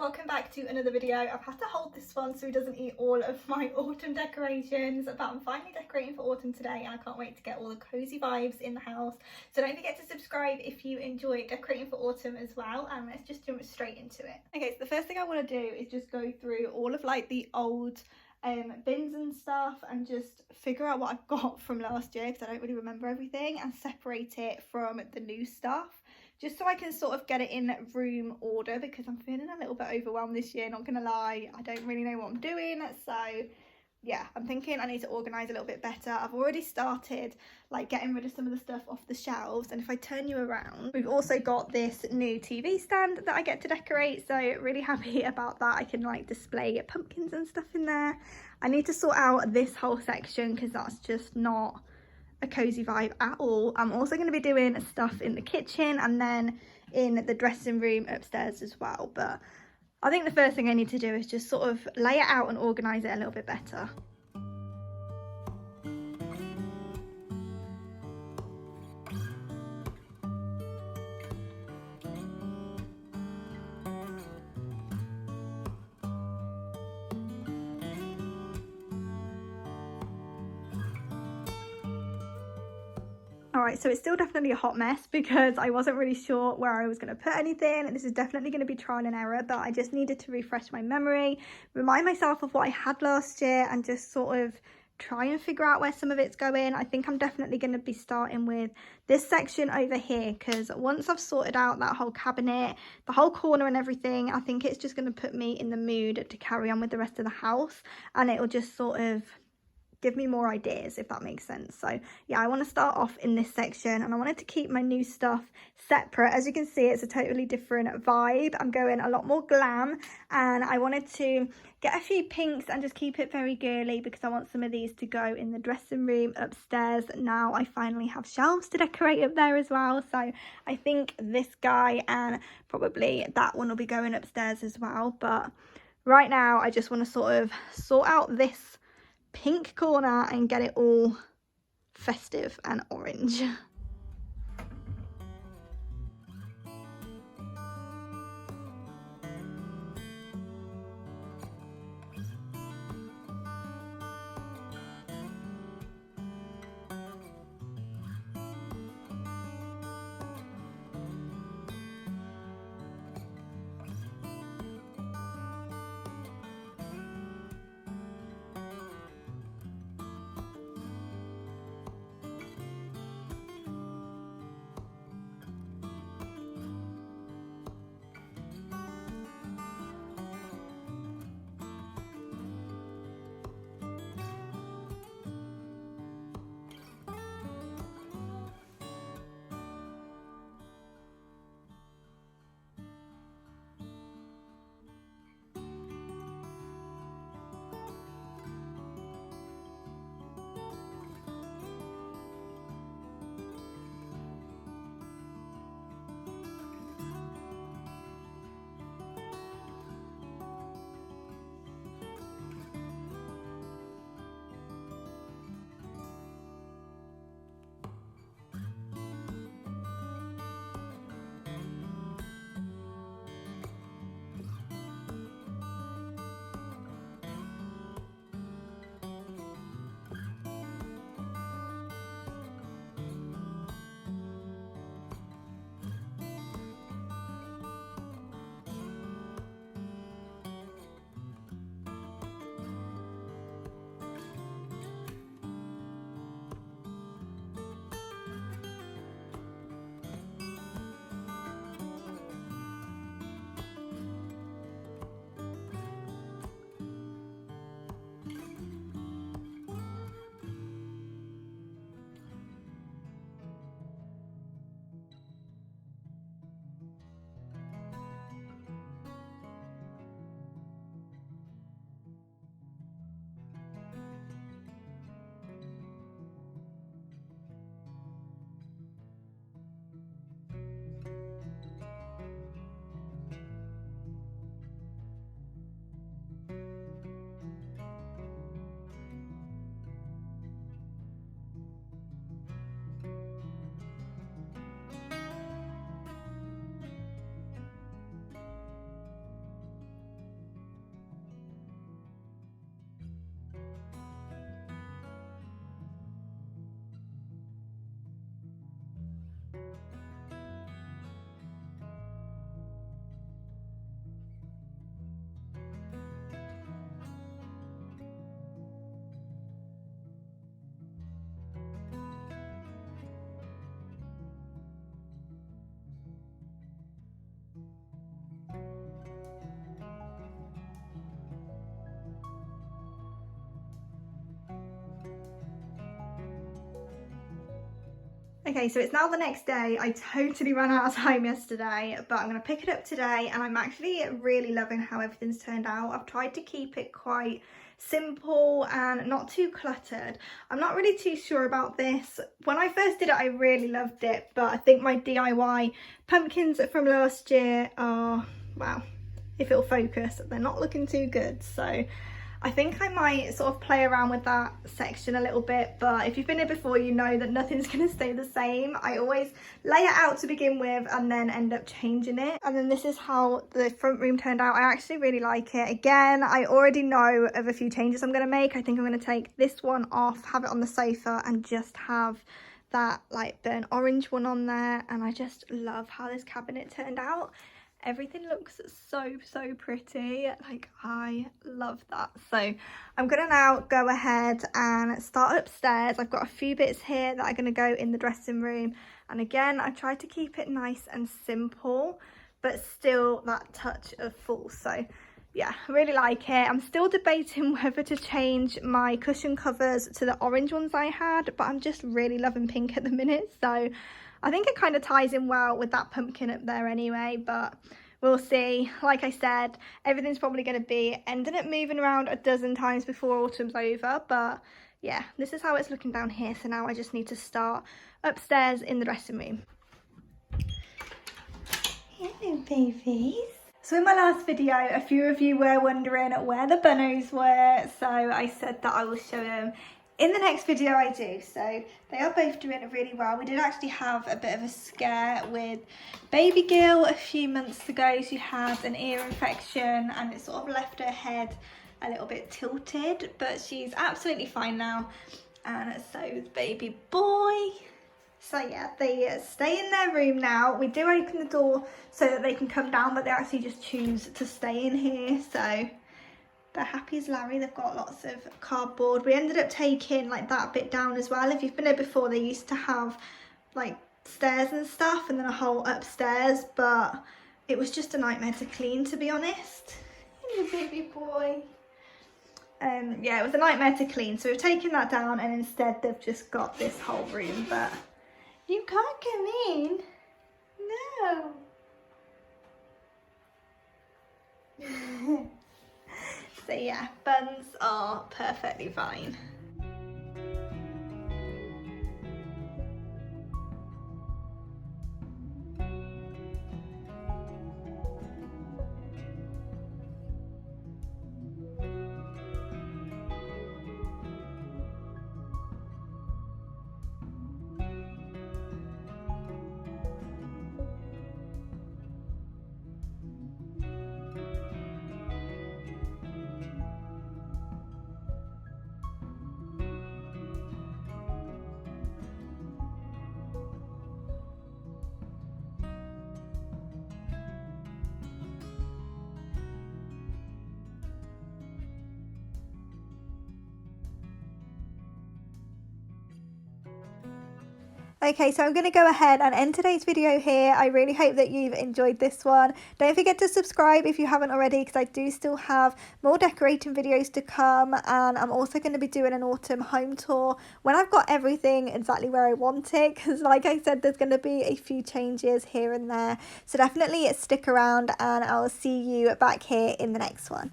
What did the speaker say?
welcome back to another video. I've had to hold this one so he doesn't eat all of my autumn decorations, but I'm finally decorating for autumn today and I can't wait to get all the cozy vibes in the house. So don't forget to subscribe if you enjoy decorating for autumn as well, and let's just jump straight into it. Okay, so the first thing I want to do is just go through all of like the old bins and stuff and just figure out what I've got from last year, because I don't really remember everything, and separate it from the new stuff, just so I can sort of get it in room order, because I'm feeling a little bit overwhelmed this year, not gonna lie. I don't really know what I'm doing, so yeah, I'm thinking I need to organise a little bit better. I've already started like getting rid of some of the stuff off the shelves, and if I turn you around, we've also got this new TV stand that I get to decorate, so really happy about that. I can like display pumpkins and stuff in there. I need to sort out this whole section because that's just not a cozy vibe at all. I'm also going to be doing stuff in the kitchen and then in the dressing room upstairs as well, but I think the first thing I need to do is just sort of lay it out and organise it a little bit better. Alright, so it's still definitely a hot mess because I wasn't really sure where I was going to put anything. This is definitely going to be trial and error, but I just needed to refresh my memory, remind myself of what I had last year, and just sort of try and figure out where some of it's going. I think I'm definitely going to be starting with this section over here, because once I've sorted out that whole cabinet, the whole corner and everything, I think it's just going to put me in the mood to carry on with the rest of the house, and it'll just sort of give me more ideas, if that makes sense. So yeah, I want to start off in this section, and I wanted to keep my new stuff separate. As you can see, it's a totally different vibe. I'm going a lot more glam, and I wanted to get a few pinks and just keep it very girly, because I want some of these to go in the dressing room upstairs. Now I finally have shelves to decorate up there as well, so I think this guy and probably that one will be going upstairs as well. But right now I just want to sort of sort out this pink corner and get it all festive and orange. Okay, so it's now the next day. I totally ran out of time yesterday, but I'm going to pick it up today, and I'm actually really loving how everything's turned out. I've tried to keep it quite simple and not too cluttered. I'm not really too sure about this. When I first did it, I really loved it, but I think my DIY pumpkins from last year are, well, if it'll focus, they're not looking too good. So I think I might sort of play around with that section a little bit, but if you've been here before, you know that nothing's going to stay the same. I always lay it out to begin with and then end up changing it. And then this is how the front room turned out. I actually really like it. Again, I already know of a few changes I'm going to make. I think I'm going to take this one off, have it on the sofa, and just have that like burnt orange one on there. And I just love how this cabinet turned out. Everything looks so pretty. Like, I love that. So I'm gonna now go ahead and start upstairs. I've got a few bits here that are gonna go in the dressing room, and again, I tried to keep it nice and simple but still that touch of full. So yeah, I really like it. I'm still debating whether to change my cushion covers to the orange ones I had, but I'm just really loving pink at the minute, so I think it kind of ties in well with that pumpkin up there anyway, but we'll see. Like I said, everything's probably going to be ending up moving around a dozen times before autumn's over, but yeah, this is how it's looking down here. So now I just need to start upstairs in the dressing room. Hello, babies. So in my last video, a few of you were wondering where the bunnos were, so I said that I will show them in the next video I do. So they are both doing really well. We did actually have a bit of a scare with baby Gil a few months ago. She had an ear infection and it sort of left her head a little bit tilted, but she's absolutely fine now, and so is baby boy. So yeah, they stay in their room now. We do open the door so that they can come down, but they actually just choose to stay in here. So they're happy as Larry. They've got lots of cardboard. We ended up taking like that bit down as well. If you've been here before, they used to have like stairs and stuff and then a whole upstairs, but it was just a nightmare to clean, to be honest. Hello, baby boy. Yeah, it was a nightmare to clean, so we've taken that down and instead they've just got this whole room. But you can't come in. No. So yeah, buns are perfectly fine. Okay, so I'm going to go ahead and end today's video here. I really hope that you've enjoyed this one. Don't forget to subscribe if you haven't already, because I do still have more decorating videos to come, and I'm also going to be doing an autumn home tour when I've got everything exactly where I want it, because like I said, there's going to be a few changes here and there. So definitely stick around and I'll see you back here in the next one.